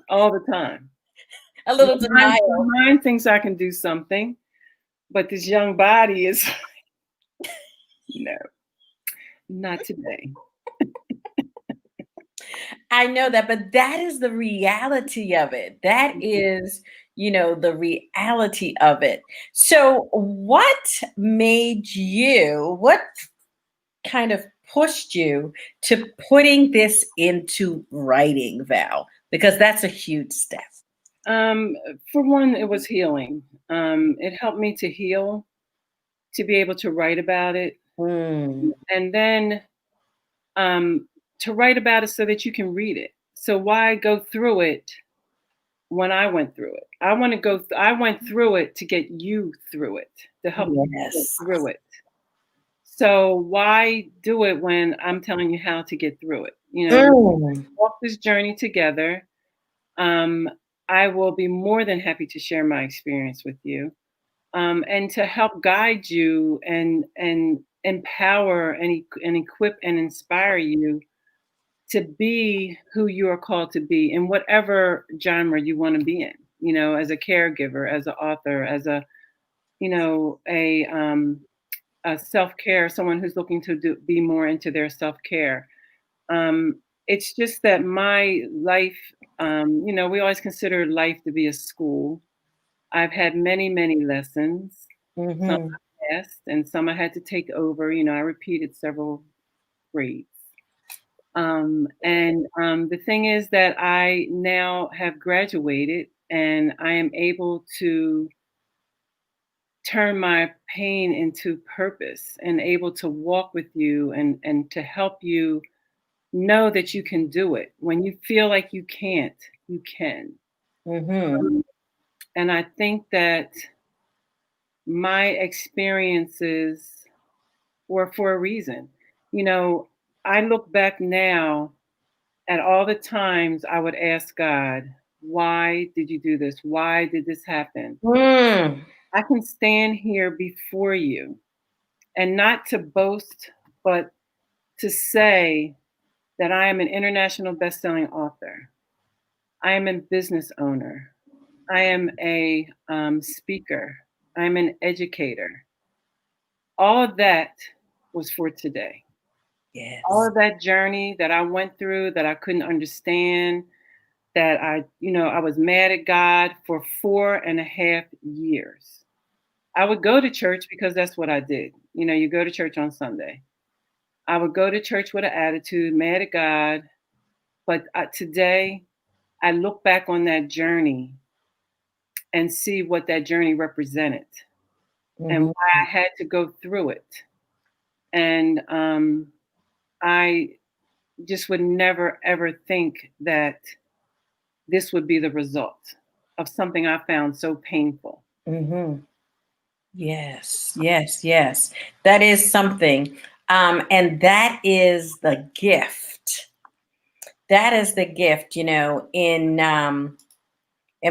Speaker 2: all the time.
Speaker 1: A little
Speaker 2: My
Speaker 1: denial.
Speaker 2: mind thinks I can do something, but this young body is like, no, not today.
Speaker 1: I know that, but that is the reality of it. That is, the reality of it. So, what kind of pushed you to putting this into writing, Val? Because that's a huge step.
Speaker 2: For one, it was healing. It helped me to heal, to be able to write about it. And then to write about it so that you can read it. So why go through it when I went through it? I went through it to get you through it, to help you get through it. So why do it when I'm telling you how to get through it? Walk this journey together. I will be more than happy to share my experience with you, and to help guide you and empower and equip and inspire you to be who you are called to be in whatever genre you want to be in. As a caregiver, as an author, as a self care, someone who's looking to be more into their self care. It's just that my life, we always consider life to be a school. I've had many, many lessons. Some
Speaker 1: Mm-hmm.
Speaker 2: I passed, and some I had to take over. I repeated several grades. And the thing is that I now have graduated, and I am able to turn my pain into purpose and able to walk with you and to help you know that you can do it. When you feel like you can't, you can.
Speaker 1: Mm-hmm.
Speaker 2: Um, and I think that my experiences were for a reason. You know, I look back now at all the times I would ask God, why did you do this? Why did this happen?
Speaker 1: Mm.
Speaker 2: I can stand here before you and not to boast, but to say that I am an international best-selling author. I am a business owner. I am a speaker. I'm an educator. All of that was for today. All
Speaker 1: Yes.
Speaker 2: of that journey that I went through that I couldn't understand, that I was mad at God for 4.5 years. I would go to church because that's what I did. You go to church on Sunday. I would go to church with an attitude, mad at God. But today, I look back on that journey and see what that journey represented and
Speaker 1: Mm-hmm.
Speaker 2: why I had to go through it. And I just would never, ever think that this would be the result of something I found so painful.
Speaker 1: Mm-hmm. Yes, yes, yes. That is something. And that is the gift. That is the gift, in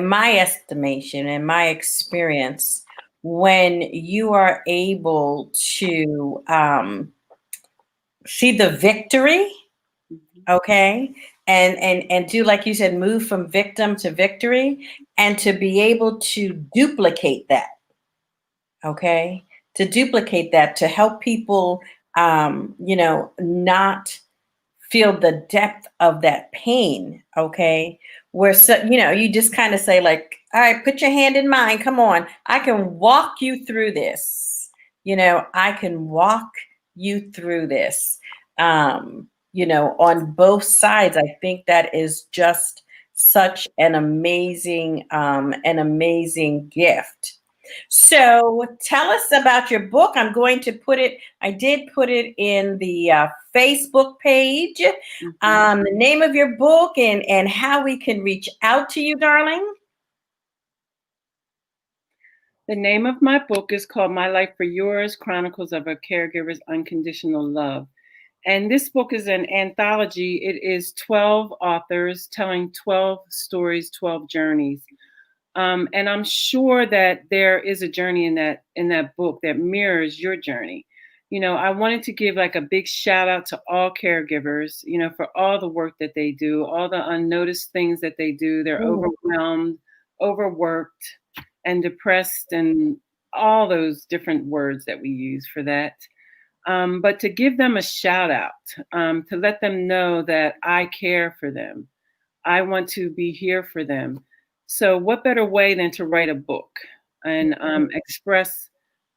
Speaker 1: my estimation, in my experience, when you are able to see the victory,
Speaker 2: Mhm.
Speaker 1: okay, and do, like you said, move from victim to victory, and to be able to duplicate that, okay, to duplicate that, to help people, not feel the depth of that pain, okay, where, so you just kind of say, like, all right, put your hand in mine, come on, I can walk you through this, I can walk you through this, on both sides. I think that is just such an amazing gift. So tell us about your book. I did put it in the Facebook page,
Speaker 2: Mhm.
Speaker 1: the name of your book, and how we can reach out to you, darling.
Speaker 2: The name of my book is called My Life for Yours: Chronicles of a Caregiver's Unconditional Love. And this book is an anthology. It is 12 authors telling 12 stories, 12 journeys. And I'm sure that there is a journey in that book that mirrors your journey. I wanted to give like a big shout out to all caregivers, for all the work that they do, all the unnoticed things that they do. They're
Speaker 1: Mm,
Speaker 2: overwhelmed, overworked, and depressed, and all those different words that we use for that. But to give them a shout out, to let them know that I care for them. I want to be here for them. So, what better way than to write a book and express,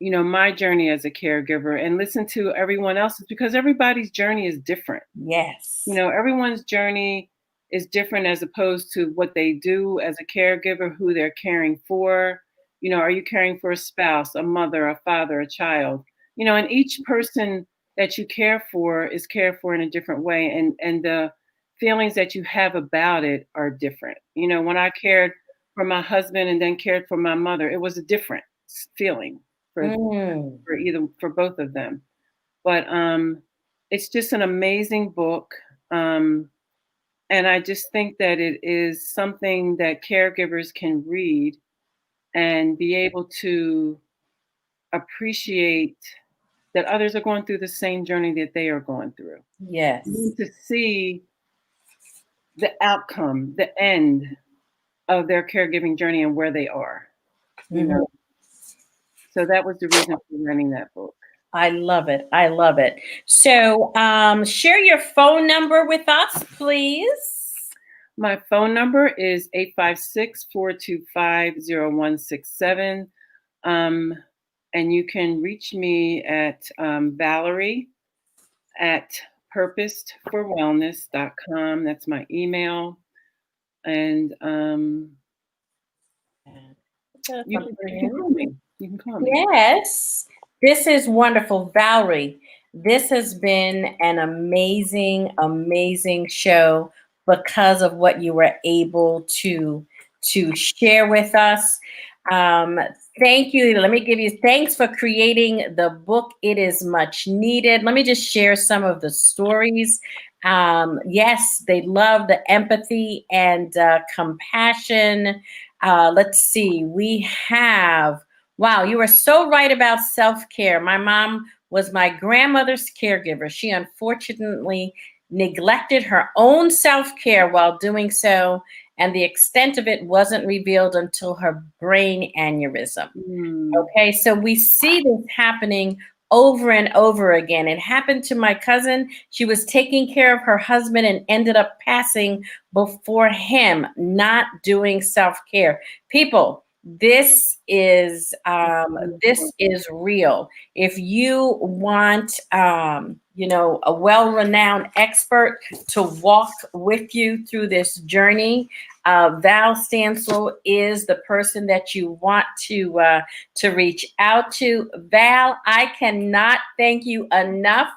Speaker 2: my journey as a caregiver and listen to everyone else's, because everybody's journey is different.
Speaker 1: yes.
Speaker 2: Everyone's journey is different as opposed to what they do as a caregiver, who they're caring for. Are you caring for a spouse, a mother, a father, a child? And each person that you care for is cared for in a different way. And the feelings that you have about it are different. When I cared for my husband and then cared for my mother, it was a different feeling for,
Speaker 1: Mm,
Speaker 2: for both of them. But it's just an amazing book. Um, And I just think that it is something that caregivers can read and be able to appreciate that others are going through the same journey that they are going through.
Speaker 1: Yes.
Speaker 2: To see the outcome, the end of their caregiving journey and where they are, you know. So that was the reason for writing that book.
Speaker 1: I love it. I love it. So share your phone number with us, please.
Speaker 2: My phone number is 856-425-0167. And you can reach me at Valerie at purposedforwellness.com. That's my email. And you can call me. You can call me.
Speaker 1: Yes. This is wonderful, Valerie. This has been an amazing, amazing show because of what you were able to share with us. Um, Thank you. Let me give you thanks for creating the book. It is much needed. Let me just share some of the stories. Yes, they love the empathy and compassion. Let's see. We have, wow, you are so right about self-care. My mom was my grandmother's caregiver. She unfortunately neglected her own self-care while doing so, and the extent of it wasn't revealed until her brain aneurysm. Okay, so we see this happening over and over again. It happened to my cousin. She was taking care of her husband and ended up passing before him, not doing self-care. People, this is real. If you want a well-renowned expert to walk with you through this journey, Val Stancill is the person that you want to reach out to. Val, I cannot thank you enough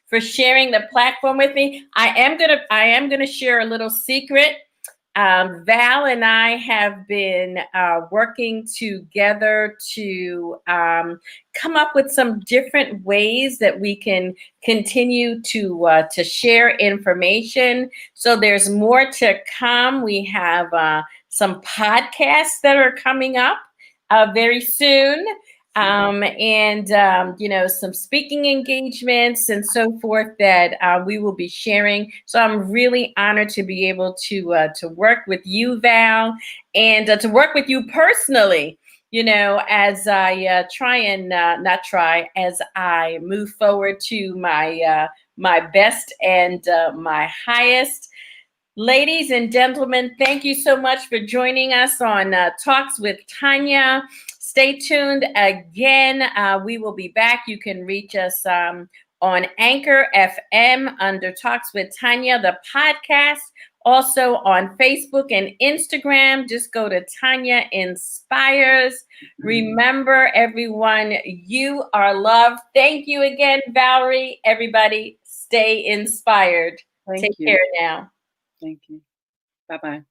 Speaker 1: for sharing the platform with me. I am gonna share a little secret. Val and I have been working together to come up with some different ways that we can continue to share information. So there's more to come. We have some podcasts that are coming up very soon. Some speaking engagements and so forth that we will be sharing. So I'm really honored to be able to work with you, Val, and to work with you personally. As I as I move forward to my best and my highest. Ladies and gentlemen, thank you so much for joining us on Talks with Tanya. Stay tuned again. We will be back. You can reach us on Anchor FM under Talks with Tanya, the podcast. Also on Facebook and Instagram, just go to Tanya Inspires. Remember, everyone, you are loved. Thank you again, Valerie. Everybody, stay inspired. Take care now.
Speaker 2: Thank you. Bye-bye.